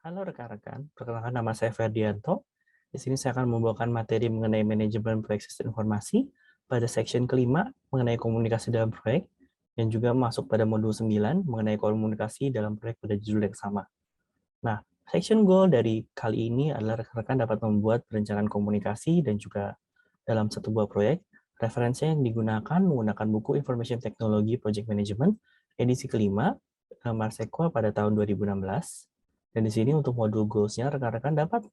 Halo rekan-rekan, perkenalkan nama saya Ferdianto. Di sini saya akan membawakan materi mengenai manajemen proyek sistem informasi pada section kelima mengenai komunikasi dalam proyek dan juga masuk pada modul 9 mengenai komunikasi dalam proyek pada judul yang sama. Nah, section goal dari kali ini adalah rekan-rekan dapat membuat perencanaan komunikasi dan juga dalam satu buah proyek. Referensi yang digunakan menggunakan buku Information Technology Project Management edisi kelima, Marseco pada tahun 2016. Dan di sini untuk modul goals-nya, rekan-rekan dapat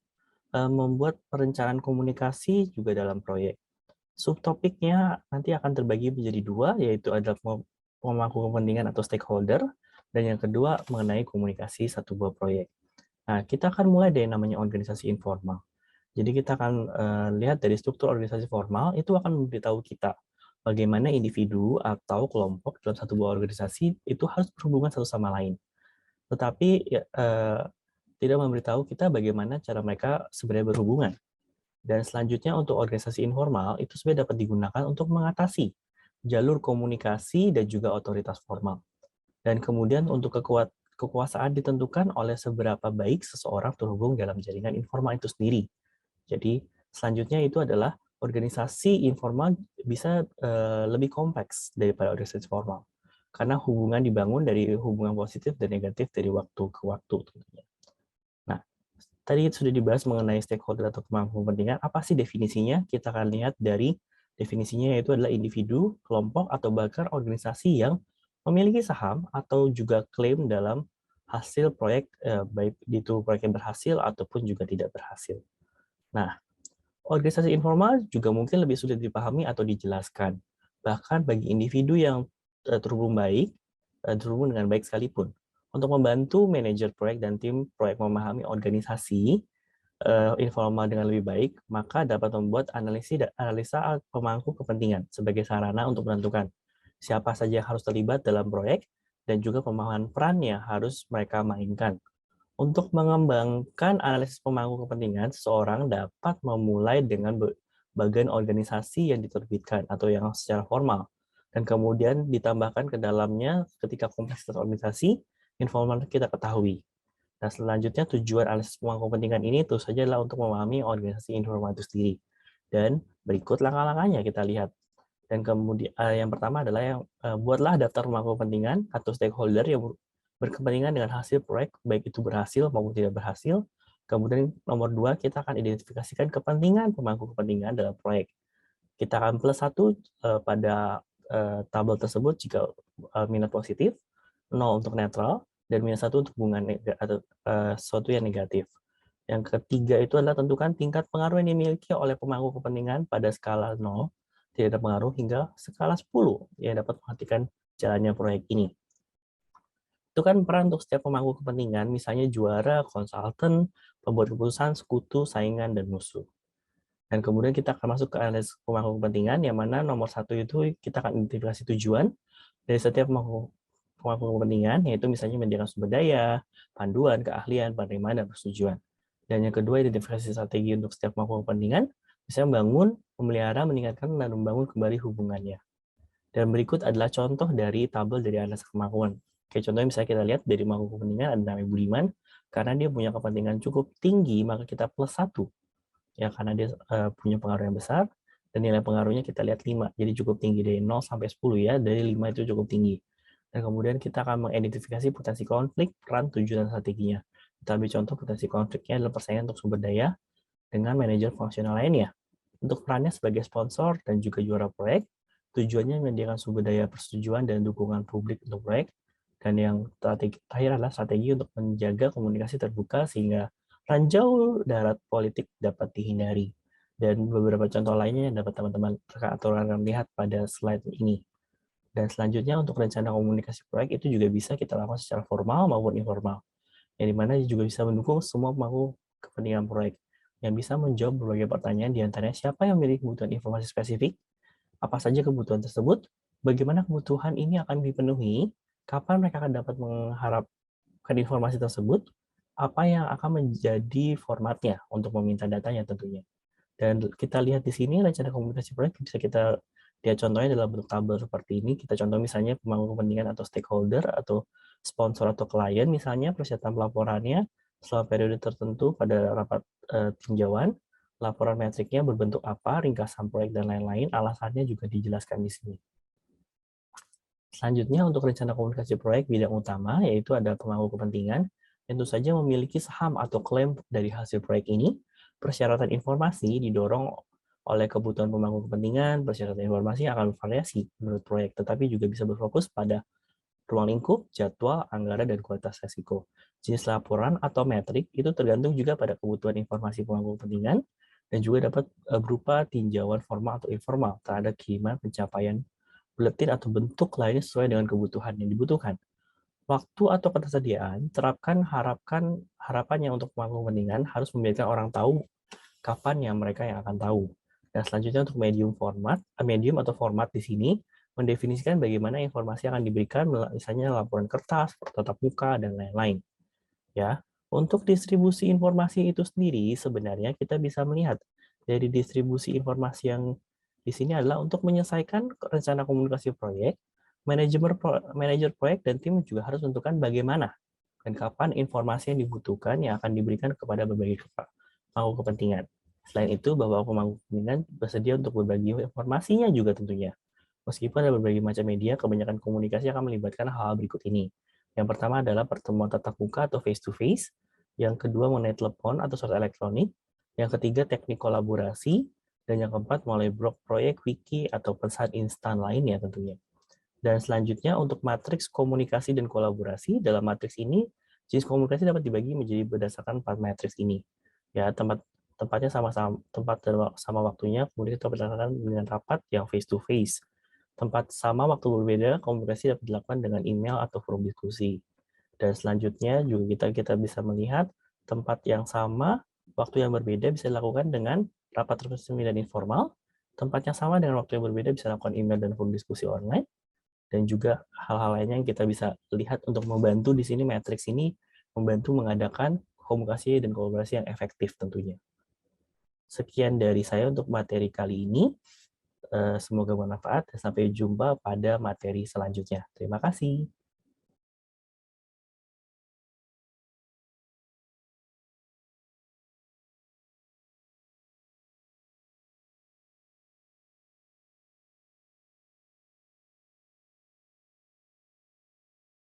membuat perencanaan komunikasi juga dalam proyek. Subtopiknya nanti akan terbagi menjadi dua, yaitu adalah pemangku kepentingan atau stakeholder, dan yang kedua mengenai komunikasi satu buah proyek. Nah, kita akan mulai dari namanya organisasi informal. Jadi kita akan lihat dari struktur organisasi formal, itu akan memberitahu kita bagaimana individu atau kelompok dalam satu buah organisasi itu harus berhubungan satu sama lain. Tetapi ya, tidak memberitahu kita bagaimana cara mereka sebenarnya berhubungan. Dan selanjutnya untuk organisasi informal, itu sebenarnya dapat digunakan untuk mengatasi jalur komunikasi dan juga otoritas formal. Dan kemudian untuk kekuasaan ditentukan oleh seberapa baik seseorang terhubung dalam jaringan informal itu sendiri. Jadi selanjutnya itu adalah organisasi informal bisa lebih kompleks daripada organisasi formal. Karena hubungan dibangun dari hubungan positif dan negatif dari waktu ke waktu tentunya. Nah, tadi sudah dibahas mengenai stakeholder atau pemangku kepentingan. Apa sih definisinya? Kita akan lihat dari definisinya, yaitu adalah individu, kelompok, atau bahkan organisasi yang memiliki saham atau juga klaim dalam hasil proyek, baik itu proyek yang berhasil ataupun juga tidak berhasil. Nah, organisasi informal juga mungkin lebih sulit dipahami atau dijelaskan, bahkan bagi individu yang terhubung baik, terhubung dengan baik sekalipun. Untuk membantu manajer proyek dan tim proyek memahami organisasi informal dengan lebih baik, maka dapat membuat analisa pemangku kepentingan sebagai sarana untuk menentukan siapa saja yang harus terlibat dalam proyek dan juga pemahaman peran yang harus mereka mainkan. Untuk mengembangkan analisis pemangku kepentingan, seseorang dapat memulai dengan bagian organisasi yang diterbitkan atau yang secara formal, dan kemudian ditambahkan ke dalamnya ketika kompleksitas organisasi informal kita ketahui. Nah, selanjutnya tujuan analisis pemangku kepentingan ini tentu saja adalah untuk memahami organisasi informal itu sendiri. Dan berikut langkah-langkahnya kita lihat. Dan kemudian yang pertama adalah buatlah daftar pemangku kepentingan atau stakeholder yang berkepentingan dengan hasil proyek, baik itu berhasil maupun tidak berhasil. Kemudian nomor dua, kita akan identifikasikan kepentingan pemangku kepentingan dalam proyek. Kita akan plus satu pada tabel tersebut jika minat positif, 0 untuk netral, dan minus satu untuk hubungan atau sesuatu yang negatif. Yang ketiga itu adalah tentukan tingkat pengaruh yang dimiliki oleh pemangku kepentingan pada skala 0, tidak ada pengaruh, hingga skala 10 yang dapat menghentikan jalannya proyek ini. Tentukan peran untuk setiap pemangku kepentingan, misalnya juara, konsultan, pembuat keputusan, sekutu, saingan, dan musuh. Dan kemudian kita akan masuk ke analisis pemangku kepentingan, yang mana nomor satu itu kita akan identifikasi tujuan dari setiap pemangku kepentingan, yaitu misalnya menyediakan sumber daya, panduan, keahlian, penerimaan, dan persetujuan. Dan yang kedua, identifikasi strategi untuk setiap pemangku kepentingan, misalnya membangun, memelihara, meningkatkan, dan membangun kembali hubungannya. Dan berikut adalah contoh dari tabel dari analisis kemampuan. Kayak contohnya misalnya kita lihat dari pemangku kepentingan ada namanya Budiman, karena dia punya kepentingan cukup tinggi, maka kita plus 1. Ya, karena dia punya pengaruh yang besar, dan nilai pengaruhnya kita lihat 5. Jadi cukup tinggi dari 0 sampai 10 ya, dari 5 itu cukup tinggi. Dan kemudian kita akan mengidentifikasi potensi konflik, peran, tujuan, dan strateginya. Kita ambil contoh potensi konfliknya adalah persaingan untuk sumber daya dengan manajer fungsional lainnya. Untuk perannya sebagai sponsor dan juga juara proyek, tujuannya menyediakan sumber daya persetujuan dan dukungan publik untuk proyek. Dan yang terakhir adalah strategi untuk menjaga komunikasi terbuka sehingga ranjau darat politik dapat dihindari. Dan beberapa contoh lainnya yang dapat teman-teman atau rekan lihat pada slide ini. Dan selanjutnya untuk rencana komunikasi proyek itu juga bisa kita lakukan secara formal maupun informal. Yang dimana juga bisa mendukung semua pemangku kepentingan proyek yang bisa menjawab berbagai pertanyaan, diantaranya siapa yang memiliki kebutuhan informasi spesifik, apa saja kebutuhan tersebut, bagaimana kebutuhan ini akan dipenuhi, kapan mereka akan dapat mengharapkan informasi tersebut, apa yang akan menjadi formatnya untuk meminta datanya tentunya. Dan kita lihat di sini rencana komunikasi proyek bisa kita lihat contohnya dalam bentuk tabel seperti ini. Kita contoh misalnya pemangku kepentingan atau stakeholder atau sponsor atau klien misalnya persyaratan pelaporannya, Selama periode tertentu pada rapat tinjauan, laporan metriknya berbentuk apa, ringkasan proyek, dan lain-lain, alasannya juga dijelaskan di sini. Selanjutnya, untuk rencana komunikasi proyek bidang utama, yaitu ada pemangku kepentingan, tentu saja memiliki saham atau klaim dari hasil proyek ini. Persyaratan informasi didorong oleh kebutuhan pemangku kepentingan, persyaratan informasi akan bervariasi menurut proyek, tetapi juga bisa berfokus pada ruang lingkup, jadwal, anggaran, dan kualitas resiko. Jenis laporan atau metrik itu tergantung juga pada kebutuhan informasi pemangku kepentingan, dan juga dapat berupa tinjauan formal atau informal terhadap kiriman pencapaian buletin atau bentuk lainnya sesuai dengan kebutuhan yang dibutuhkan. Waktu atau ketersediaan, harapannya untuk pemangku kepentingan harus membiarkan orang tahu kapan yang mereka yang akan tahu. Dan selanjutnya untuk medium atau format di sini mendefinisikan bagaimana informasi akan diberikan, misalnya laporan kertas, tatap muka, dan lain-lain. Ya, untuk distribusi informasi itu sendiri sebenarnya kita bisa melihat dari distribusi informasi yang di sini adalah untuk menyelesaikan rencana komunikasi proyek, manajer proyek dan tim juga harus menentukan bagaimana dan kapan informasi yang dibutuhkan yang akan diberikan kepada berbagai pemangku kepentingan. Selain itu, bahwa pemangku kepentingan bersedia untuk berbagi informasinya juga tentunya. Meskipun ada berbagai macam media, kebanyakan komunikasi akan melibatkan hal-hal berikut ini. Yang pertama adalah pertemuan tatap muka atau face-to-face. Yang kedua mengenai telepon atau surat elektronik. Yang ketiga teknik kolaborasi. Dan yang keempat mulai blog proyek, wiki, atau pesan instan lainnya tentunya. Dan selanjutnya untuk matriks komunikasi dan kolaborasi, dalam matriks ini jenis komunikasi dapat dibagi menjadi berdasarkan 4 matriks ini. Ya, tempatnya tempat sama waktunya, kemudian kita berdasarkan dengan rapat yang face to face. Tempat sama waktu berbeda, komunikasi dapat dilakukan dengan email atau forum diskusi. Dan selanjutnya juga kita bisa melihat tempat yang sama, waktu yang berbeda bisa dilakukan dengan rapat resmi dan informal. Tempat yang sama dengan waktu yang berbeda bisa dilakukan email dan forum diskusi online. Dan juga hal-hal lainnya yang kita bisa lihat untuk membantu di sini matriks ini membantu mengadakan komunikasi dan kolaborasi yang efektif tentunya. Sekian dari saya untuk materi kali ini. Semoga bermanfaat dan sampai jumpa pada materi selanjutnya. Terima kasih.